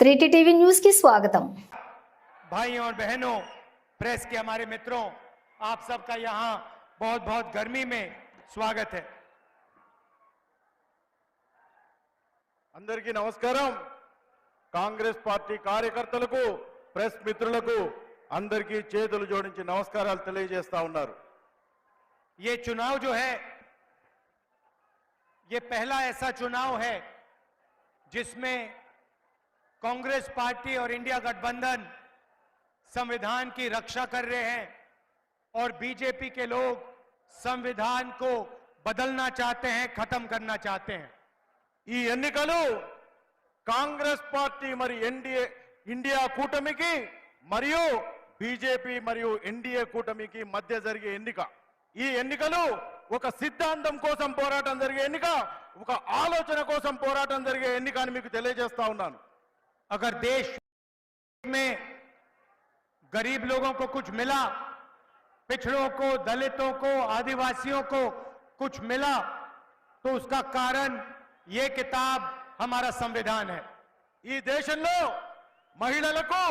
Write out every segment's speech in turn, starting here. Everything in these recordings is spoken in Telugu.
3T टीवी न्यूज की स्वागतम। भाइयों और बहनों, प्रेस के हमारे मित्रों, आप सबका यहाँ बहुत बहुत गर्मी में स्वागत है। అందరికీ నమస్కారం। కాంగ్రెస్ పార్టీ కార్యకర్తలకు ప్రెస్ మిత్రులకు అందరికీ చేతులు జోడించి నమస్కారాలు తెలియజేస్తా ఉన్నారు। ये चुनाव जो है, ये पहला ऐसा चुनाव है जिसमें कांग्रेस पार्टी और इंडिया गठबंधन संविधान की रक्षा कर रहे हैं और बीजेपी के लोग संविधान को बदलना चाहते हैं, खत्म करना चाहते हैं। ఈ ఎన్నికలు కాంగ్రెస్ పార్టీ మరి ఇండియా కూటమికి మరియు బీజేపీ మరియు ఎన్డీఏ కూటమికి మధ్య జరిగే ఎన్నిక। ఈ ఎన్నికలు ఒక సిద్ధాంతం కోసం పోరాటం జరిగే ఎన్నిక, ఒక ఆలోచన కోసం పోరాటం జరిగే ఎన్నిక అని మీకు తెలియజేస్తా ఉన్నాను। अगर देश में गरीब लोगों को कुछ मिला, पिछड़ों को, दलितों को, आदिवासियों को कुछ मिला, तो उसका कारण ये किताब हमारा संविधान है। ఈ దేశంలో మహిళలకు,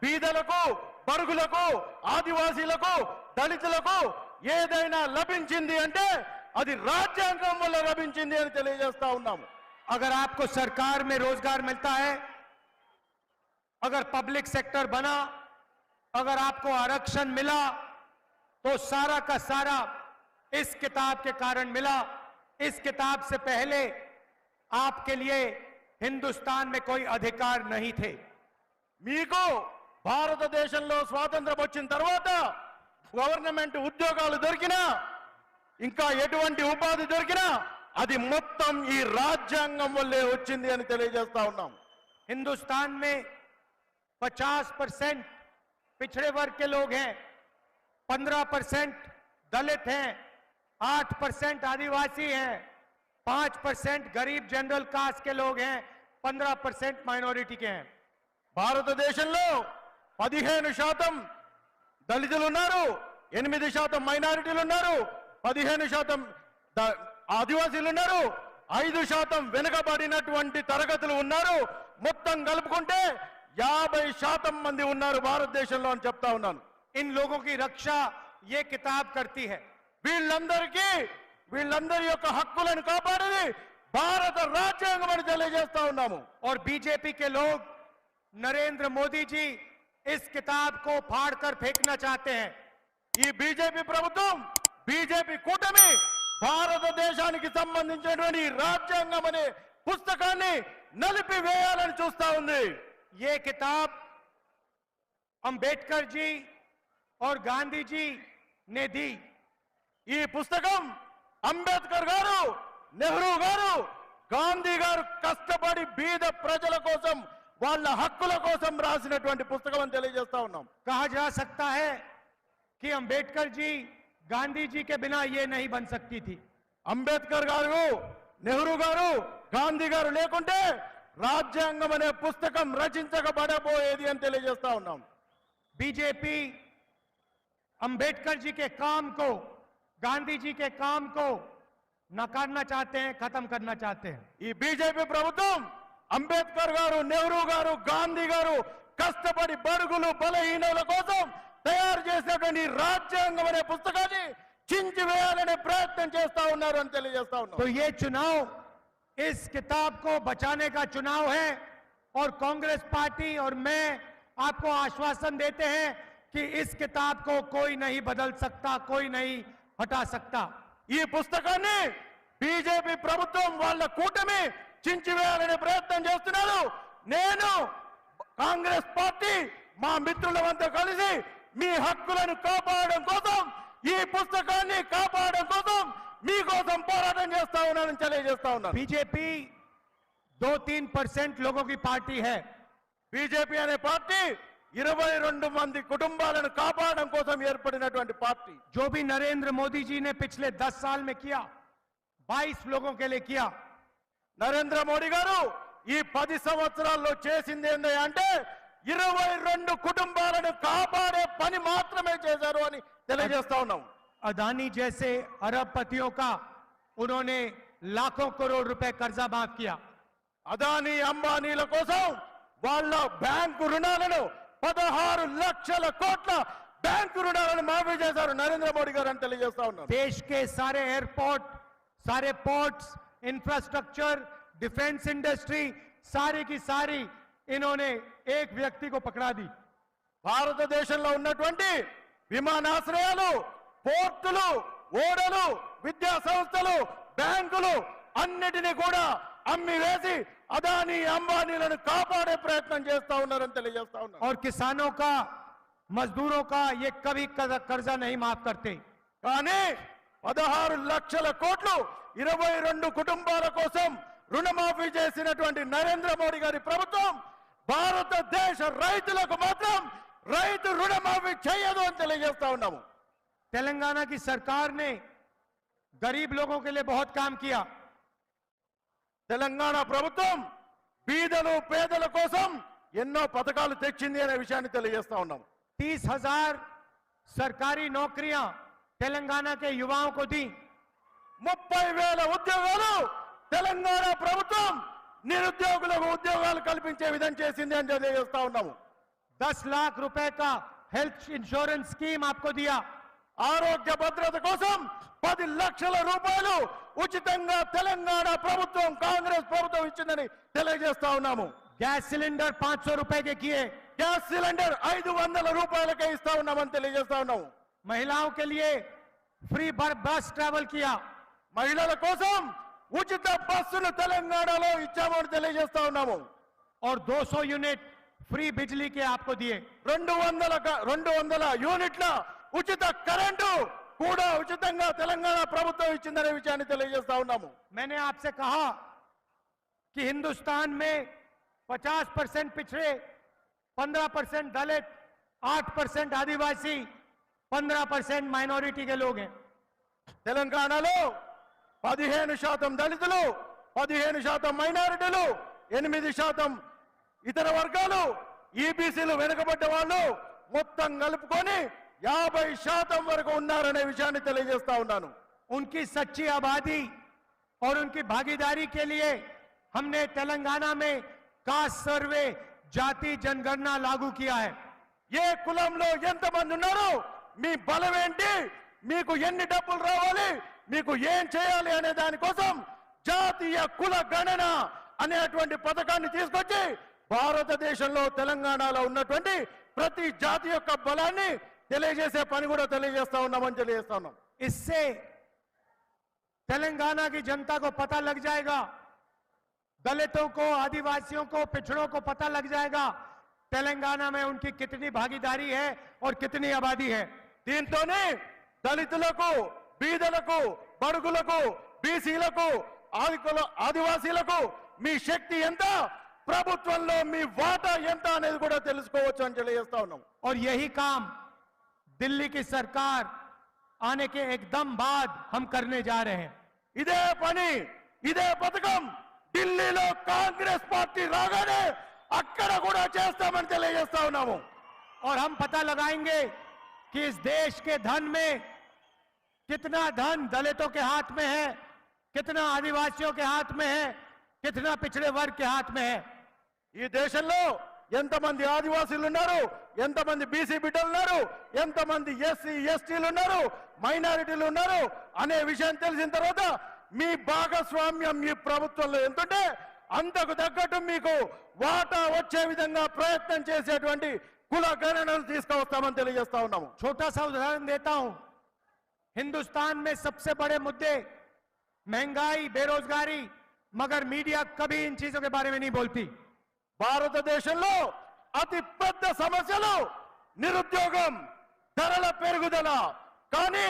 బీదలకు, బడుగులకు, ఆదివాసీలకు, దళితులకు ఏదైనా లభించింది అంటే అది రాజ్యాంగం వల్ల లభించింది అని తెలియజేస్తా ఉన్నాము। अगर आपको सरकार में रोजगार मिलता है, अगर पब्लिक सेक्टर बना, अगर आपको आरक्षण मिला, तो सारा का सारा इस किताब के कारण मिला। इस किताब से पहले आपके लिए हिंदुस्तान में कोई अधिकार नहीं थे। మీకు భారతదేశంలో స్వాతంత్రం వచ్చిన తర్వాత గవర్నమెంట్ ఉద్యోగాలు దొరికినా, ఇంకా ఎటువంటి ఉపాధి దొరికినా అది మొత్తం ఈ రాజ్యాంగం వల్లే వచ్చింది అని తెలియజేస్తా ఉన్నాం। हिंदुस्तान में 50% पिछड़े वर्ग के लोग हैं, 15% दलित हैं, 8% आदिवासी हैं, 5% गरीब जनरल कास्ट के लोग हैं, 15% माइनॉरिटी के हैं। భారతదేశంలో 15% దళితులు ఉన్నారు, 8% మైనారిటీలు ఉన్నారు, 15% ఆదివాసీలు ఉన్నారు, 5% వెనుకబడినటువంటి తరగతులు ఉన్నారు। మొత్తం కలుపుకుంటే 50% మంది ఉన్నారు భారతదేశంలో అని చెప్తా ఉన్నాను। इन लोगों की रक्षा ये किताब करती है। వీళ్ళందరి యొక్క హక్కులను కాపాడేది భారత రాజ్యాంగం అని తెలియజేస్తా ఉన్నాము। और बीजेपी के लोग, नरेंद्र मोदी जी इस किताब को फाड़कर फेंकना चाहते हैं। ఈ బీజేపీ ప్రభుత్వం, బీజేపీ కూటమి భారతదేశానికి సంబంధించినటువంటి రాజ్యాంగం అనే పుస్తకాన్ని నలిపివేయాలని చూస్తా ఉంది। ये किताब अंबेडकर जी और गांधी जी ने दी। ఈ పుస్తకం అంబేద్కర్ గారు, నెహ్రూ గారు, గాంధీ గారు కష్టపడి బీద ప్రజల కోసం, వాళ్ళ హక్కుల కోసం రాసినటువంటి పుస్తకం అని తెలియజేస్తా ఉన్నాం। कहा जा सकता है कि अंबेडकर जी, गांधी जी के बिना ये नहीं बन सकती थी। అంబేద్కర్ గారు, నెహ్రూ గారు, గాంధీ గారు లేకుంటే రాజ్యాంగం అనే పుస్తకం రచించబడబోయేది అని తెలియజేస్తా ఉన్నాం। बीजेपी अंबेडकर जी के काम को, गांधी जी के काम को नकारना चाहते हैं, खत्म करना चाहते हैं। ఈ బీజేపీ ప్రభుత్వం అంబేద్కర్ గారు, నెహ్రూ గారు, గాంధీ గారు కష్టపడి బడుగులు, బలహీనుల కోసం తయారు చేసినటువంటి రాజ్యాంగం అనే పుస్తకాన్ని చించివేయాలనే ప్రయత్నం చేస్తా ఉన్నారు అని తెలియజేస్తా ఉన్నాం। तो ये चुनाव इस किताब को बचाने का चुनाव है और कांग्रेस पार्टी और मैं आपको आश्वासन देते हैं कि इस किताब को कोई नहीं बदल सकता, कोई नहीं हटा सकता। ఈ పుస్తకాన్ని బీజేపీ ప్రభుత్వం, వాళ్ళ కూటమి చించివేయాలనే ప్రయత్నం చేస్తున్నారు। నేను, కాంగ్రెస్ పార్టీ, మా మిత్రులమంతా కలిసి మీ హక్కులను కాపాడడం కోసం, ఈ పుస్తకాన్ని కాపాడడం కోసం మీకోసం పోరాటం చేస్తా ఉన్నానని తెలియజేస్తా ఉన్నాను। बीजेपी 2-3% लोगों की पार्टी है। బీజేపీ అనే పార్టీ 22 మంది కుటుంబాలను కాపాడడం కోసం ఏర్పడినటువంటి పార్టీ। जो भी नरेंद्र मोदी जी ने पिछले 10 साल में किया, 22 लोगों के लिए किया। నరేంద్ర మోడీ గారు ఈ 10 సంవత్సరాల్లో చేసింది ఏంటి అంటే 22 కుటుంబాలను కాపాడే పని మాత్రమే చేశారు అని తెలియజేస్తా ఉన్నాం। अदानी जैसे अरबपतियों का उन्होंने लाखों करोड़ रुपए कर्जा माफ किया। అదానీ, అంబానీల కోసం వాళ్ళ బ్యాంకు రుణాలను 16 లక్షల కోట్ల బ్యాంకు రుణాలను మాఫీ చేశారు నరేంద్ర మోడీ గారు అని తెలియజేస్తా ఉన్నారు. देश के सारे एयरपोर्ट, सारे पोर्ट्स, इंफ्रास्ट्रक्चर, डिफेंस इंडस्ट्री, सारी की सारी इन्होंने एक व्यक्ति को पकड़ा दी. భారతదేశంలో ఉన్నటువంటి విమానాశ్రయాలు, పోర్టులు, ఓడలు, విద్యా సంస్థలు, బ్యాంకులు అన్నిటినీ కూడా అమ్మి వేసి అదానీ అంబానీలను కాపాడే ప్రయత్నం చేస్తా ఉన్నారని తెలియజేస్తా ఉన్నారు. और किसानों का, मजदूरों का ये कभी कर्जा नहीं माफ करते. కానీ 16 లక్షల కోట్లు 22 కుటుంబాల కోసం రుణమాఫీ చేసినటువంటి నరేంద్ర మోడీ గారి ప్రభుత్వం భారతదేశ రైతులకు మాత్రం రైతు రుణమాఫీ చేయదు అని తెలియజేస్తా ఉన్నాము. तेलंगाना की सरकार ने गरीब लोगों के लिए बहुत काम किया. తెలంగాణ ప్రభుత్వం బీదలు పేదల కోసం ఎన్నో పథకాలు తెచ్చింది అనే విషయాన్ని తెలియజేస్తా ఉన్నాము. 30,000 सरकारी नौकरियां तेलंगाना के युवाओं को दी. 30,000 ఉద్యోగాలు తెలంగాణ ప్రభుత్వం నిరుద్యోగులకు ఉద్యోగాలు కల్పించే విధంగా చేసింది అని తెలియజేస్తా ఉన్నాము. 10 लाख रुपए का हेल्थ इंश्योरेंस स्कीम आपको दिया. ఆరోగ్య భద్రత కోసం 10 లక్షల రూపాయలు ఉచితంగా తెలంగాణ ప్రభుత్వం కాంగ్రెస్ ప్రభుత్వం ఇచ్చిందని తెలియజేస్తా ఉన్నాము. गैस सिलेंडर 500 रुपए के किए. గ్యాస్ సిలిండర్ 500 రూపాయలకే ఇస్తా ఉన్నామని తెలియజేస్తా ఉన్నాము. महिलाओं के लिए फ्री बस ट्रैवल किया. మహిళల కోసం ఉచిత బస్సులు తెలంగాణలో ఇచ్చామని తెలియజేస్తా ఉన్నాము. और 200 यूनिट फ्री बिजली के आपको दिए. 200 యూనిట్ల ఉచిత కరెంటు కూడా ఉచితంగా తెలంగాణ ప్రభుత్వం ఇచ్చిందనే విషయాన్ని తెలియజేస్తా ఉన్నాము. मैंने आपसे कहा कि हिंदुस्तान में 50% पिछड़े, 15% दलित, 8% आदिवासी, 15% माइनॉरिटी के लोग हैं. తెలంగాణలో 15% దళితులు, 15% మైనారిటీలు, 8% ఇతర వర్గాలు, ఈబీసీలు వెనుకబడ్డ వాళ్ళు మొత్తం కలుపుకొని 50% వరకు ఉన్నారనే విషయాన్ని తెలియజేస్తా ఉన్నాను. उनकी सच्ची आबादी और उनकी भागीदारी के लिए हमने तेलंगाना में कास्ट सर्वे, जाति जनगणना लागू किया है. ఏ కులంలో ఎంతమంది ఉన్నారు, మీ బలం ఏంటి, మీకు ఎన్ని డబ్బులు రావాలి, మీకు ఏం చేయాలి అనే దానికోసం జాతీయ కుల గణన అనేటువంటి పథకాన్ని తీసుకొచ్చి భారతదేశంలో తెలంగాణలో ఉన్నటువంటి ప్రతి జాతి యొక్క బలాన్ని తెలియజేసే పని కూడా తెలియజేస్తా ఉన్నామని తెలియజేస్తా ఉన్నాం. इससे तेलंगाना की जनता को पता लग जाएगा, दलितों को, आदिवासियों को, पिछड़ों को पता लग जाएगा तेलंगाना में उनकी कितनी भागीदारी है और कितनी आबादी है. దీంతోనే దళితులకు, బీదలకు, బడుగులకు, బీసీలకు, ఆదివాసీలకు మీ శక్తి ఎంత, ప్రభుత్వంలో మీ వాటా ఎంత అనేది కూడా తెలుసుకోవచ్చు అని తెలియజేస్తా ఉన్నాం. और यही काम दिल्ली की सरकार आने के एकदम बाद हम करने जा रहे हैं. ఇదే పని, ఇదే పథకం ఢిల్లీలో కాంగ్రెస్ పార్టీ రాగానే అక్కడ కూడా చేస్తామని తెలియజేస్తా ఉన్నాము. और हम पता लगाएंगे कि इस देश के धन में कितना धन दलितों के हाथ में है, कितना आदिवासियों के हाथ में है, कितना पिछड़े वर्ग के हाथ में है. ఈ దేశంలో ఎంతమంది ఆదివాసీలు ఉన్నారు, ఎంతమంది బీసీ బిడ్డలు ఉన్నారు, ఎంతమంది ఎస్సీ ఎస్టీలు ఉన్నారు, మైనారిటీలు ఉన్నారు అనే విషయం తెలిసిన తర్వాత మీ భాగస్వామ్యం ఈ ప్రభుత్వంలో ఎంతుంటే అంతకు తగ్గట్టు మీకు వాటా వచ్చే విధంగా ప్రయత్నం చేసేటువంటి కుల గణనలు తీసుకువస్తామని తెలియజేస్తా ఉన్నాము. छोटा सा उदाहरण देता हूं. हिंदुस्तान में सबसे बड़े मुद्दे महंगाई, बेरोजगारी, मगर मीडिया कभी इन चीजों के बारे में नहीं बोलती. భారతదేశంలో అతి పెద్ద సమస్యలు నిరుద్యోగం, ధరల పెరుగుదల. కానీ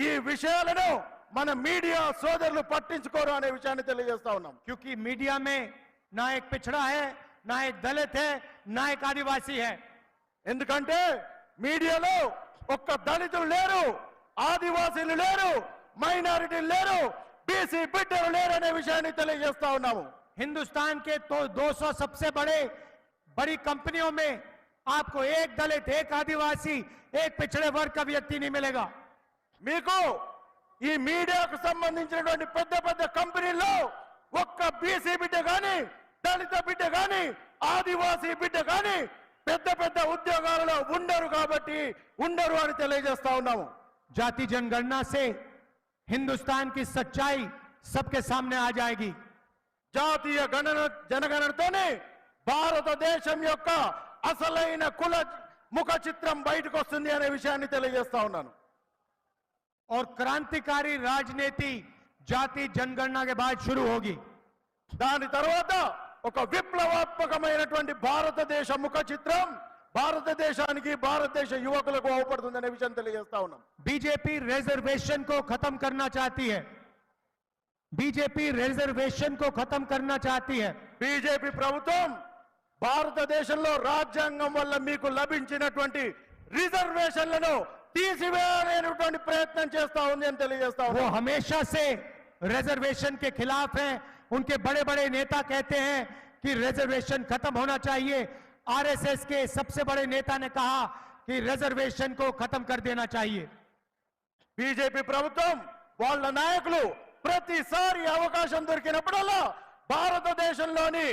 ఈ విషయాలను మన మీడియా సోదరులు పట్టించుకోరు అనే విషయాన్ని తెలియజేస్తా ఉన్నాం. क्योंकि मीडिया में ना एक पिछड़ा है, ना एक दलित है, ना एक आदिवासी है. ఎందుకంటే మీడియాలో ఒక్క దళితులు లేరు, ఆదివాసీలు లేరు, మైనారిటీలు లేరు, బీసీ బిడ్డలు లేరు అనే విషయాన్ని తెలియజేస్తా ఉన్నాము. हिंदुस्तान के तो 200 सबसे बड़ी कंपनियों में आपको एक दलित, एक आदिवासी, एक पिछड़े वर्ग का व्यक्ति नहीं मिलेगा. మీకు ఈ మీడియాకు సంబంధించినటువంటి పెద్ద పెద్ద కంపెనీల్లో ఒక్క బీసీ బిడ్డ కానీ దళిత బిడ్డ గాని ఆదివాసీ బిడ్డ గాని పెద్ద పెద్ద ఉద్యోగాలలో ఉండరు కాబట్టి ఉండరు అని తెలియజేస్తా ఉన్నాము. जाति जनगणना से हिंदुस्तान की सच्चाई सबके सामने आ जाएगी. జాతీయ జనగణనతోనే భారతదేశం యొక్క అసలైన కుల ముఖ చిత్రం బయటకు వస్తుంది అనే విషయాన్ని తెలియజేస్తా ఉన్నాను. और क्रांतिकारी राजनीति जाति जनगणना के बाद शुरू होगी. దాని తర్వాత ఒక విప్లవాత్మకమైనటువంటి భారతదేశ ముఖ చిత్రం భారతదేశానికి భారతదేశ యువకులకు అవపడుతుందనే విషయం తెలియజేస్తా ఉన్నాం. बीजेपी रिजर्वेशन को खत्म करना चाहती है. बीजेपी रिजर्वेशन को खत्म करना चाहती है. బీజేపీ ప్రభుత్వం భారతదేశంలో రాజ్యాంగం వల్ల మీకు లభించినటువంటి రిజర్వేషన్లను తీసివేయాలనేటువంటి ప్రయత్నం చేస్తా ఉంది అని తెలియజేస్తా वो ఉన్నాం. हमेशा से रिजर्वेशन के खिलाफ हैं. उनके बड़े बड़े नेता कहते हैं कि रिजर्वेशन खत्म होना चाहिए. आरएसएस के सबसे बड़े नेता ने कहा कि रिजर्वेशन को खत्म कर देना चाहिए. బీజేపీ ప్రభుత్వం వాళ్ళ నాయకులు ప్రతిసారి అవకాశం దొరికినప్పుడల్లా భారతదేశంలోని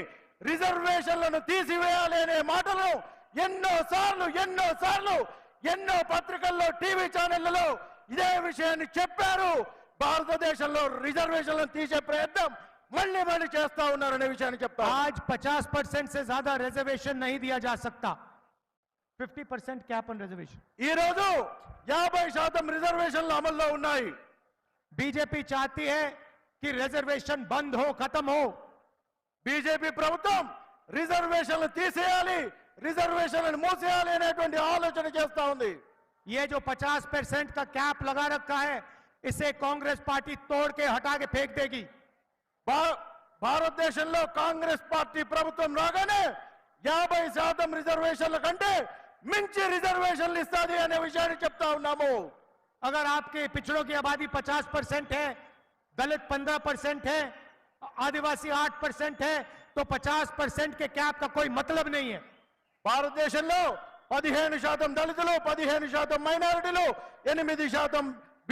రిజర్వేషన్లను తీసివేయాలి అనే మాటలు ఎన్నో పత్రికల్లో టీవీ ఛానళ్లలో ఇదే విషయాన్ని చెప్పారు. భారతదేశంలో రిజర్వేషన్లను తీసే ప్రయత్నం మళ్ళీ చేస్తా ఉన్నారనే విషయాన్ని చెప్తారు. आज 50% से ज्यादा रिजर्वेशन नहीं दिया जा सकता. 50% कैप ऑन रिजर्वेशन. ఈ రోజు 50% రిజర్వేషన్లు అమల్లో ఉన్నాయి. बीजेपी चाहती है कि रिजर्वेशन बंद हो, खत्म हो. బీజేపీ ప్రభుత్వం రిజర్వేషన్లు తీసేయాలి, రిజర్వేషన్లను మూసేయాలి అనేటువంటి ఆలోచన చేస్తా ఉంది. ये जो 50% का कैप लगा रखा है, इसे कांग्रेस पार्टी तोड़ के हटा के फेंक देगी. భారతదేశంలో కాంగ్రెస్ పార్టీ ప్రభుత్వం రాగానే 50% రిజర్వేషన్ల కంటే మించి రిజర్వేషన్లు ఇస్తాది అనే విషయాన్ని చెప్తా ఉన్నాము. अगर आपके पिछड़ों की आबादी 50% है, दलित 15% है, आदिवासी 8% है, तो 50% के कैप का कोई मतलब नहीं है. భారతదేశంలో 15% దళితులు, 15% మైనారిటీలు, 8%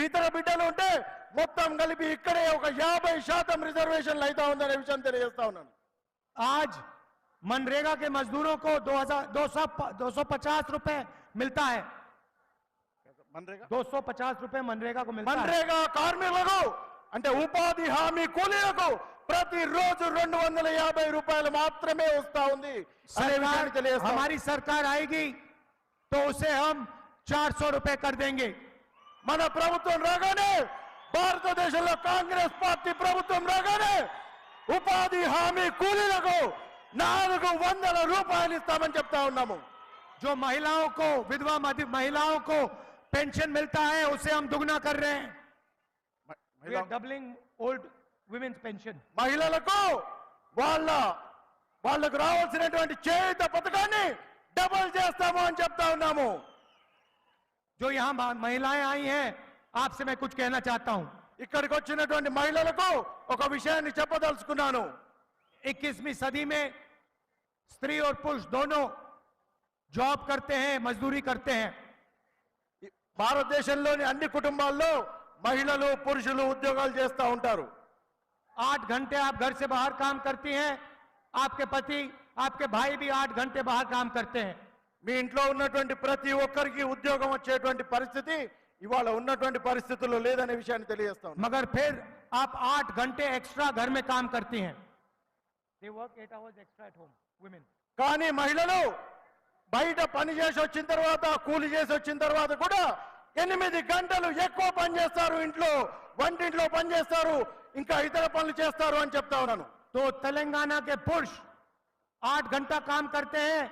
ఇతర బిడ్డలు ఉంటే మొత్తం కలిపి ఇక్కడే ఒక 50% రిజర్వేషన్లు అయితా ఉందనే విషయం తెలియజేస్తా ఉన్నాను. आज मनरेगा के मजदूरों को 250 रुपए मिलता है. 250 रुपए मनरेगा को मिलता है. మన్రేగా కార్మికులకు అంటే ఉపాధి హామీ కూలీలకు ప్రతిరోజు 250 రూపాయలు మాత్రమే వస్తా ఉంది అనే విషయాన్ని తెలియజేస్తా. हमारी सरकार आएगी तो उसे हम 400 रुपए कर देंगे. మన ప్రభుత్వం రాగానే భారతదేశంలో కాంగ్రెస్ పార్టీ ప్రభుత్వం రాగానే ఉపాధి హామీ కూలీలకు 400 రూపాయలు ఇస్తామని చెప్తా ఉన్నాము. जो महिलाओं को, विधवा महिलाओं को पेंशन मिलता है, उसे हम दुगना कर रहे हैं. We are doubling old women's pension. మహిళలకు వాళ్ళకు రావాల్సినటువంటి చేయూత పథకాన్ని డబుల్ చేస్తాము అని చెప్తా ఉన్నాము. जो यहाँ महिलाएं आई हैं, आपसे मैं कुछ कहना चाहता हूं. ఇక్కడికి వచ్చినటువంటి మహిళలకు ఒక విషయాన్ని చెప్పదలుచుకున్నాను. 21वीं सदी में स्त्री और पुरुष दोनों जॉब करते हैं, मजदूरी करते हैं. భారతదేశంలోని అన్ని కుటుంబాల్లో మహిళలు పురుషులు ఉద్యోగాలు చేస్తూ ఉంటారు. 8 घंटे आप घर से बाहर काम करती हैं, आपके पति, आपके भाई भी 8 घंटे बाहर काम करते हैं. మీ ఇంట్లో ఉన్నటువంటి ప్రతి ఒక్కరికి ఉద్యోగం వచ్చేటువంటి పరిస్థితి ఇవాళ ఉన్నటువంటి పరిస్థితుల్లో లేదనే విషయాన్ని తెలియజేస్తాం. मगर फिर आप 8 घंटे एक्स्ट्रा घर में काम करती हैं. They work 8 hours extra at home, women. కానీ మహిళలు బయట పని చేసి వచ్చిన తర్వాత, కూలి చేసి వచ్చిన తర్వాత కూడా 8 గంటలు ఎక్కువ పని చేస్తారు. ఇంట్లో వంటింట్లో పని చేస్తారు, ఇంకా ఇతర పనులు చేస్తారు అని చెప్తా ఉన్నాను. तो तेलंगाना के पुरुष 8 घंटा काम करते हैं,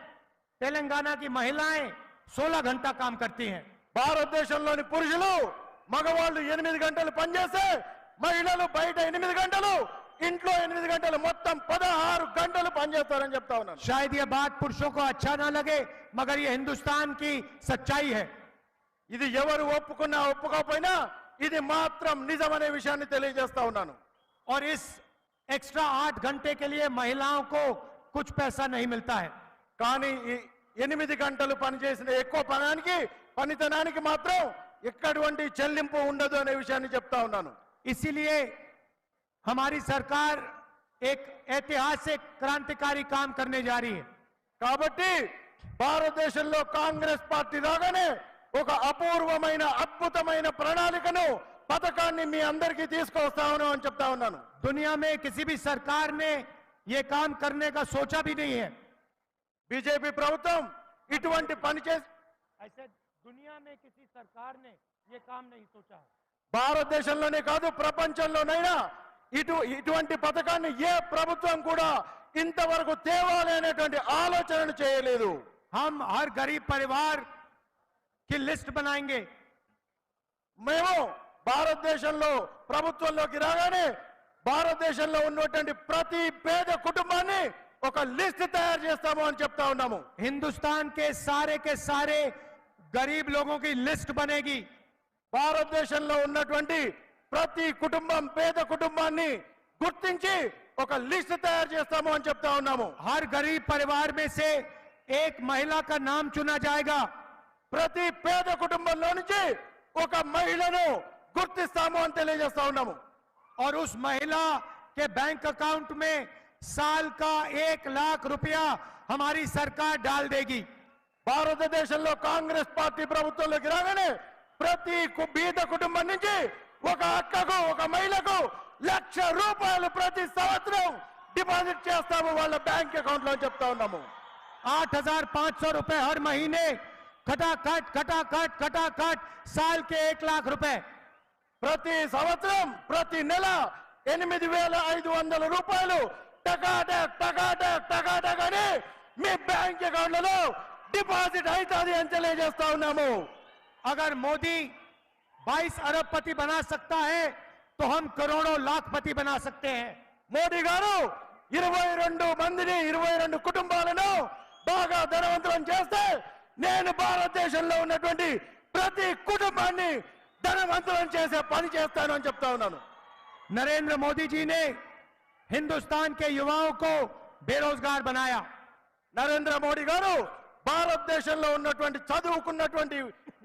तेलंगाना की महिलाएं 16 घंटा काम करती हैं. భారతదేశంలోని పురుషులు మగవాళ్ళు 8 గంటలు పనిచేస్తే మహిళలు బయట 8 గంటలు, ఇంట్లో 8 గంటలు, మొత్తం 16 గంటలు పనిచేస్తారని చెప్తా ఉన్నాను. शायद ये बात पुरुषों को अच्छा ना लगे, मगर ये हिंदुस्तान की सच्चाई है. ఇది ఎవరు ఒప్పుకున్నా ఒప్పుకోకపోయినా ఇది మాత్రం నిజమనే విషయాన్ని తెలియజేస్తా ఉన్నాను. और इस एक्स्ट्रा 8 घंटे के लिए महिलाओं को कुछ पैसा नहीं मिलता है. కానీ ఈ 8 గంటలు పనిచేసిన ఎక్కువ పనితనానికి మాత్రం ఎక్కడటువంటి చెల్లింపు ఉండదు అనే విషయాన్ని చెప్తా ఉన్నాను. इसीलिए हमारी सरकार एक ऐतिहासिक क्रांतिकारी काम करने जा रही है। కాబట్టి భారతదేశంలో కాంగ్రెస్ పార్టీ రాగానే ఒక అపూర్వమైన అద్భుతమైన ప్రణాళికను పథకాన్ని మీ అందరికీ తీసుకొస్తాను అని చెప్తా ఉన్నాను. दुनिया में किसी भी सरकार ने ये काम करने का सोचा भी नहीं है। బీజేపీ ప్రభుత్వం ఇటువంటి పని చేసి ऐसे दुनिया में किसी सरकार ने ये काम नहीं सोचा है। భారతదేశంలోనే కాదు ప్రపంచంలోనైనా ఇటువంటి పథకాన్ని ఏ ప్రభుత్వం కూడా ఇంతవరకు తేవాలి అనేటువంటి ఆలోచనను చేయలేదు. हम हर गरीब परिवार की लिस्ट बनाएंगे। మేము భారతదేశంలో ప్రభుత్వంలోకి రాగానే భారతదేశంలో ఉన్నటువంటి ప్రతి పేద కుటుంబాన్ని ఒక లిస్ట్ తయారు చేస్తాము అని చెప్తా ఉన్నాము. हिंदुस्तान के सारे गरीब लोगों की लिस्ट बनेगी। భారతదేశంలో ఉన్నటువంటి ప్రతి కుటుంబం పేద కుటుంబాన్ని గుర్తించి ఒక లిస్ట్ తయారు చేస్తాము అని చెప్తా ఉన్నాము. हर गरीब परिवार में से एक महिला का नाम चुना जाएगा। ప్రతి పేద కుటుంబంలో నుంచి ఒక మహిళను గుర్తిస్తాము అని తెలియజేస్తా ఉన్నాము. और उस महिला के बैंक अकाउंट में साल का 1 लाख रुपया हमारी सरकार डाल देगी। భారతదేశంలో కాంగ్రెస్ పార్టీ ప్రభుత్వంలోకి రాగానే ప్రతి బీద కుటుంబం నుంచి ఒక అక్కకు ఒక మహిళకు ₹1,00,000 ప్రతి సంవత్సరం డిపాజిట్ చేస్తాము వాళ్ళ బ్యాంక్ అకౌంట్ లో చెప్తా ఉన్నాము. 8,500 रुपए हर महीने खटाखट साल के 1 लाख रुपए। ప్రతి సంవత్సరం ప్రతి నెల ₹8,500 టకాటక్ అని మీ బ్యాంక్ అకౌంట్లలో డిపాజిట్ అవుతుంది అని తెలియజేస్తా ఉన్నాము. अगर मोदी 22 अरबपति बना सकता है तो हम करोड़ों लाखपति बना सकते हैं। మోడీ గారు 22 మందిని 22 కుటుంబాలను బాగా ధనవంతులను చేస్తే నేను భారతదేశంలో ఉన్నటువంటి ప్రతి కుటుంబాన్ని ధనవంతులను చేసే పని చేస్తాను అని చెప్తా ఉన్నాను. नरेंद्र मोदी जी ने हिंदुस्तान के युवाओं को बेरोजगार बनाया। నరేంద్ర మోడీ గారు భారతదేశంలో ఉన్నటువంటి చదువుకున్నటువంటి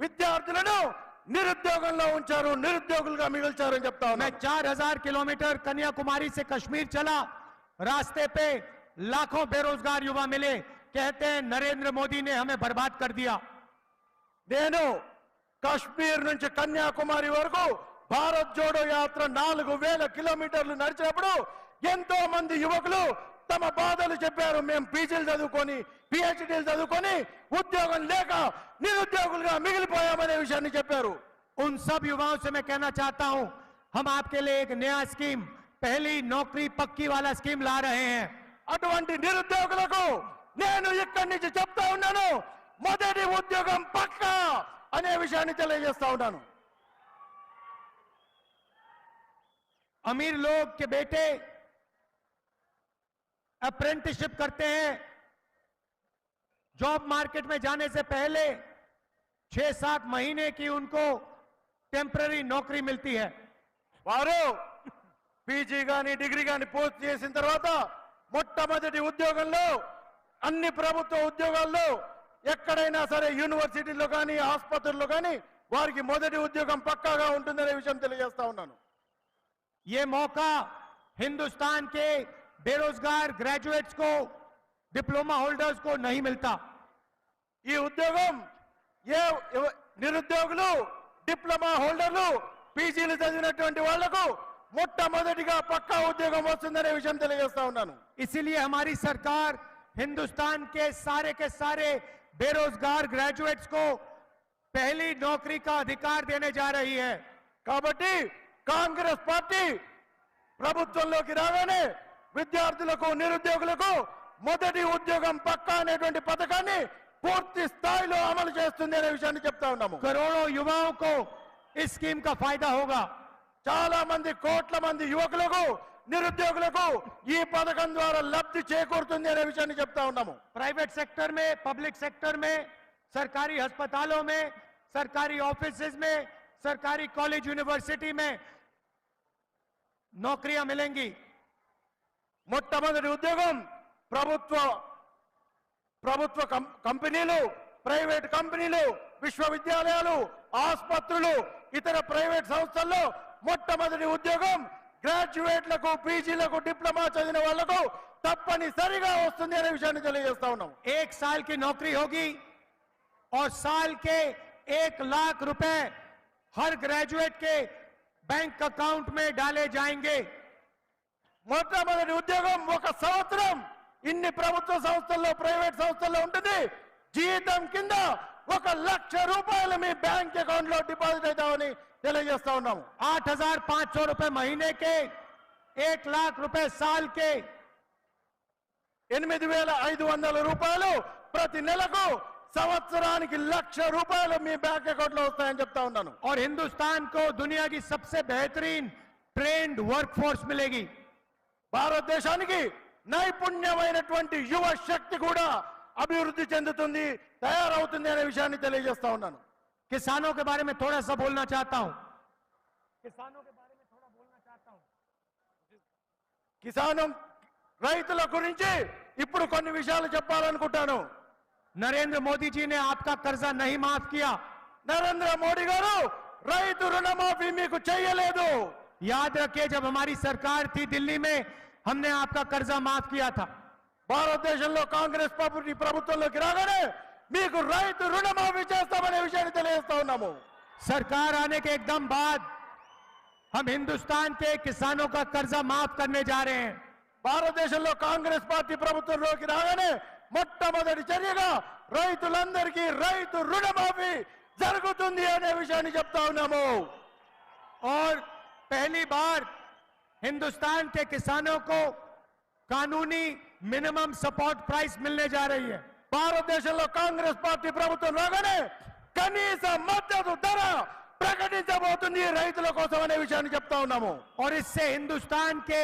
విద్యార్థులను నిరుద్యోగంలో ఉంచారు, నిరుద్యోగులుగా మిగిల్చారు అని చెప్తా मैं ఉన్నాను. 4000 किलोमीटर कन्याकुमारी से कश्मीर चला, रास्ते पे लाखों बेरोजगार युवा मिले, कहते हैं नरेंद्र मोदी ने हमें बर्बाद कर दिया। నేను కాశ్మీర్ నుంచి కన్యాకుమారి వరకు భారత్ జోడో యాత్ర 4000 కిలోమీటర్లు నడిచినప్పుడు ఎంతో మంది యువకులు తమ బాధలు చెప్పారు. మేము పీజీలు చదువుకొని పిహెచ్డీలు చదువుకొని ఉద్యోగం లేక నిరుద్యోగులుగా మిగిలిపోయామనే విషయాన్ని చెప్పారు. उन सब युवाओं से मैं कहना चाहता हूं, हम आपके लिए एक नया स्कीम, पहली नौकरी पक्की वाला स्कीम ला रहे हैं। అటువంటి నిరుద్యోగులకు నేను ఇక్కడి నుంచి చెప్తా ఉన్నాను, మొదటి ఉద్యోగం పక్కా అనే విషయాన్ని తెలియజేస్తా ఉన్నాను. अमीर लोग के बेटे अप्रेंटिसशिप करते हैं, जॉब मार्केट में जाने से पहले 6-7 महीने की उनको टेम्पररी नौकरी मिलती है। వారు పీజీ గాని డిగ్రీ గాని పూర్తి చేసిన తర్వాత మొట్టమొదటి ఉద్యోగంలో అన్ని ప్రభుత్వ ఉద్యోగాల్లో ఎక్కడైనా సరే యూనివర్సిటీలో కానీ ఆసుపత్రుల్లో కానీ వారికి మొదటి ఉద్యోగం పక్కాగా ఉంటుందనే విషయం తెలియజేస్తా ఉన్నాను. ये मौका हिंदुस्तान के बेरोजगार ग्रेजुएट्स को, डिप्लोमा होल्डर्स को नहीं मिलता। ఈ ఉద్యోగం నిరుద్యోగులు డిప్లొమా హోల్డర్లు పీజీలు చదివినటువంటి వాళ్లకు మొట్టమొదటిగా పక్కా ఉద్యోగం వస్తుందనే విషయం తెలియజేస్తా ఉన్నాను. इसीलिए हमारी सरकार हिंदुस्तान के सारे बेरोजगार ग्रेजुएट्स को पहली नौकरी का अधिकार देने जा रही है। కాబట్టి కాంగ్రెస్ పార్టీ ప్రభుత్వంలోకి రాగానే విద్యార్థులకు నిరుద్యోగులకు మొదటి ఉద్యోగం పక్కా అనేటువంటి పథకాన్ని పూర్తి స్థాయిలో అమలు చేస్తుంది అనే విషయాన్ని చెప్తా ఉన్నాము. करोड़ों युवाओं को इस स्कीम का फायदा होगा। చాలా మంది కోట్ల మంది యువకులకు నిరుద్యోగులకు ఈ పథకం ద్వారా లబ్ధి చేకూరుతుంది అనే విషయాన్ని చెప్తా ఉన్నాము. प्राइवेट सेक्टर में, पब्लिक सेक्टर में, सरकारी अस्पतालों में, सरकारी ऑफिसेज में, सरकारी कॉलेज यूनिवर्सिटी में नौकरियां मिलेंगी। మొట్టమొదటి ఉద్యోగం ప్రభుత్వ కంపెనీలు, ప్రైవేట్ కంపెనీలు, విశ్వవిద్యాలయాలు, ఆసుపత్రులు, ఇతర ప్రైవేట్ సంస్థల్లో మొట్టమొదటి ఉద్యోగం గ్రాడ్యుయేట్లకు పీజీలకు డిప్లొమా చదివిన వాళ్లకు తప్పనిసరిగా వస్తుంది అనే విషయాన్ని తెలియజేస్తా ఉన్నాం. 1 साल की नौकरी होगी और साल के 1 लाख रुपए हर ग्रेजुएट के बैंक अकाउंट में डाले जाएंगे. మొట్టమొదటి ఉద్యోగం 1 సంవత్సరం ఇన్ని ప్రభుత్వ సంస్థల్లో ప్రైవేట్ సంస్థల్లో ఉంటుంది. జీతం కింద 1 లక్ష రూపాయలు మీ బ్యాంక్ అకౌంట్ లో డిపాజిట్ అవుతామని తెలియజేస్తా ఉన్నాము. 8,500 रुपए महीने के, 1 लाख रुपए साल के, 8,500 రూపాయలు ప్రతి నెలకు, సంవత్సరానికి 1,00,000 రూపాయలు మీ బ్యాంక్ అకౌంట్ లో వస్తాయని చెప్తా ఉన్నాను. और हिंदुस्तान को दुनिया की सबसे बेहतरीन ट्रेंड वर्कफोर्स मिलेगी. భారతదేశానికి నైపుణ్యమైనటువంటి యువ శక్తి కూడా అభివృద్ధి చెందుతుంది, తయారవుతుంది అనే విషయాన్ని తెలియజేస్తా ఉన్నాను. किसानों के बारे में थोड़ा सा बोलना चाहता हूं. किसानों के बारे में थोड़ा बोलना चाहता हूं. కిసానం రైతుల గురించి ఇప్పుడు కొన్ని విషయాలు చెప్పాలనుకుంటాను. नरेंद्र मोदी जी ने आपका कर्जा नहीं माफ किया. నరేంద్ర మోడీ గారు రైతు రుణమాఫీ మీకు చేయలేదు. याद रखिए, जब हमारी सरकार थी दिल्ली में, हमने आपका कर्जा माफ किया था. భారతదేశంలో కాంగ్రెస్ పార్టీ ప్రభుత్వంలోకి రాగానే మీకు రైతు రుణమాఫీ చేస్తామనే విషయాన్ని తెలియజేస్తా ఉన్నాము. सरकार आने के एकदम बाद हम हिंदुस्तान के किसानों का कर्जा माफ करने जा रहे हैं. భారతదేశంలో కాంగ్రెస్ పార్టీ ప్రభుత్వంలోకి రాగానే మొట్టమొదటి చర్యగా రైతులందరికీ రైతు రుణమాఫీ జరుగుతుంది అనే విషయాన్ని చెప్తా ఉన్నాము. और पहली बार हिंदुस्तान के किसानों को कानूनी मिनिमम सपोर्ट प्राइस मिलने जा रही है. భారతదేశంలో కాంగ్రెస్ పార్టీ ప్రభుత్వం రాగానే కనీస మద్దతు ధర ప్రకటించబోతుంది రైతుల కోసం అనే విషయాన్ని చెప్తా ఉన్నాము. और इससे हिंदुस्तान के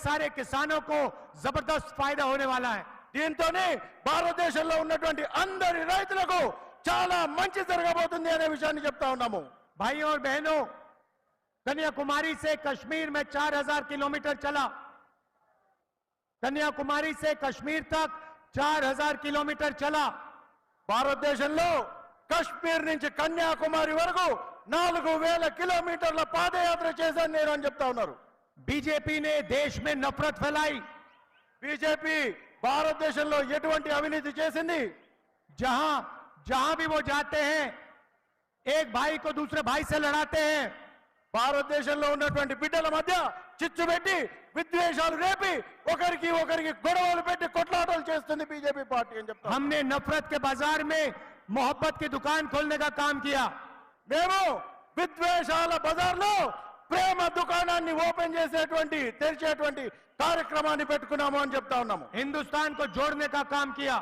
सारे किसानों को जबरदस्त फायदा होने वाला है. దీంతోనే భారతదేశంలో ఉన్నటువంటి అందరి రైతులకు చాలా మంచి జరగబోతుంది అనే విషయాన్ని చెప్తా ఉన్నాము. भाइयों और बहनों, कन्याकुमारी से कश्मीर में 4,000 किलोमीटर चला. कन्याकुमारी से कश्मीर तक 4,000 किलोमीटर चला. భారతదేశంలో కశ్మీర్ నుంచి కన్యాకుమారి వరకు 4,000 కిలోమీటర్ల పాదయాత్ర చేశాను నేను అని చెప్తా ఉన్నారు. बीजेपी ने देश में नफरत फैलाई. బీజేపీ భారతదేశంలో ఎటువంటి అవినీతి చేసింది? जहां जहां भी वो जाते हैं, एक भाई को दूसरे भाई से लड़ाते हैं. భారతదేశంలో ఉన్నటువంటి బిడ్డల మధ్య చిచ్చు పెట్టి విద్వేషాలు రేపి ఒకరికి గొడవలు పెట్టి కొట్లాటలు చేస్తుంది బీజేపీ పార్టీ అని చెప్తాం. हमने नफरत के बाजार में मोहब्बत की दुकान खोलने का काम किया. మేము విద్వేషాల బజార్లో ప్రేమ దుకాణాన్ని ఓపెన్ చేసేటువంటి తెరిచేటువంటి కార్యక్రమాన్ని పెట్టుకున్నాము అని చెప్తా ఉన్నాము. हिंदुस्तान को जोड़ने का काम किया.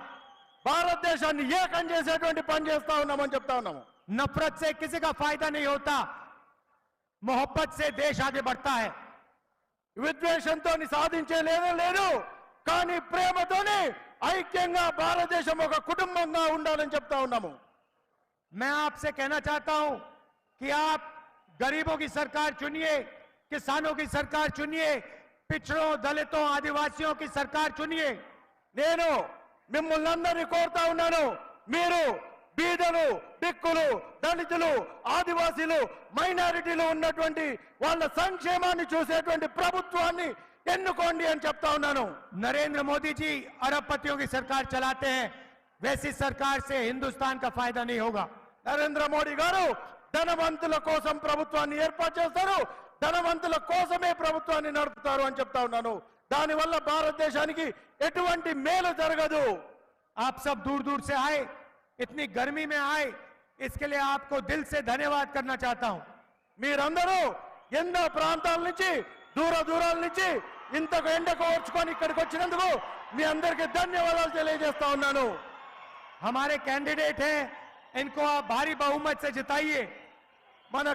భారతదేశాన్ని ఏకం చేసేటువంటి పని చేస్తా ఉన్నామని చెప్తా ఉన్నాము. नफरत से किसी का फायदा नहीं होता, मोहब्बत से देश आगे बढ़ता है. విద్వేషంతో సాధించే లేదు, కానీ ప్రేమతోనే ఐక్యంగా భారతదేశం ఒక కుటుంబంగా ఉండాలని చెప్తా ఉన్నాము. मैं आपसे कहना चाहता हूं कि आप गरीबों की सरकार चुनिए, किसानों की सरकार चुनिए, पिछड़ों, दलितों, आदिवासियों की सरकार चुनिए. నేను మిమ్మల్ని అందరినీ కోరుతా ఉన్నాను, మీరు బీదలు, దిక్కులు, దళితులు, ఆదివాసీలు, మైనారిటీలు ఉన్నటువంటి వాళ్ళ సంక్షేమాన్ని చూసేటువంటి ప్రభుత్వాన్ని ఎన్నుకోండి అని చెప్తా ఉన్నాను. नरेंद्र मोदी जी अरबपतियों की सरकार चलाते हैं, वैसी सरकार से हिंदुस्तान का फायदा नहीं होगा. నరేంద్ర మోడీ గారు ధనవంతుల కోసం ప్రభుత్వాన్ని ఏర్పాటు చేస్తారు, ధనవంతుల కోసమే ప్రభుత్వాన్ని నడుపుతారు అని చెప్తా ఉన్నాను. దానివల్ల భారతదేశానికి ఎటువంటి మేలు జరగదు. आप सब दूर दूर से आए, इतनी गर्मी में आए, इसके लिए आपको दिल से धन्यवाद करना चाहता हूं. మీరందరూ ఎన్నో ప్రాంతాల నుంచి దూరాల నుంచి ఇంతకు ఎండకు ఓర్చుకొని ఇక్కడికి వచ్చినందుకు మీ అందరికీ ధన్యవాదాలు తెలియజేస్తా ఉన్నాను. हमारे कैंडिडेट हैं, इनको आप भारी बहुमत से जिताइए. మన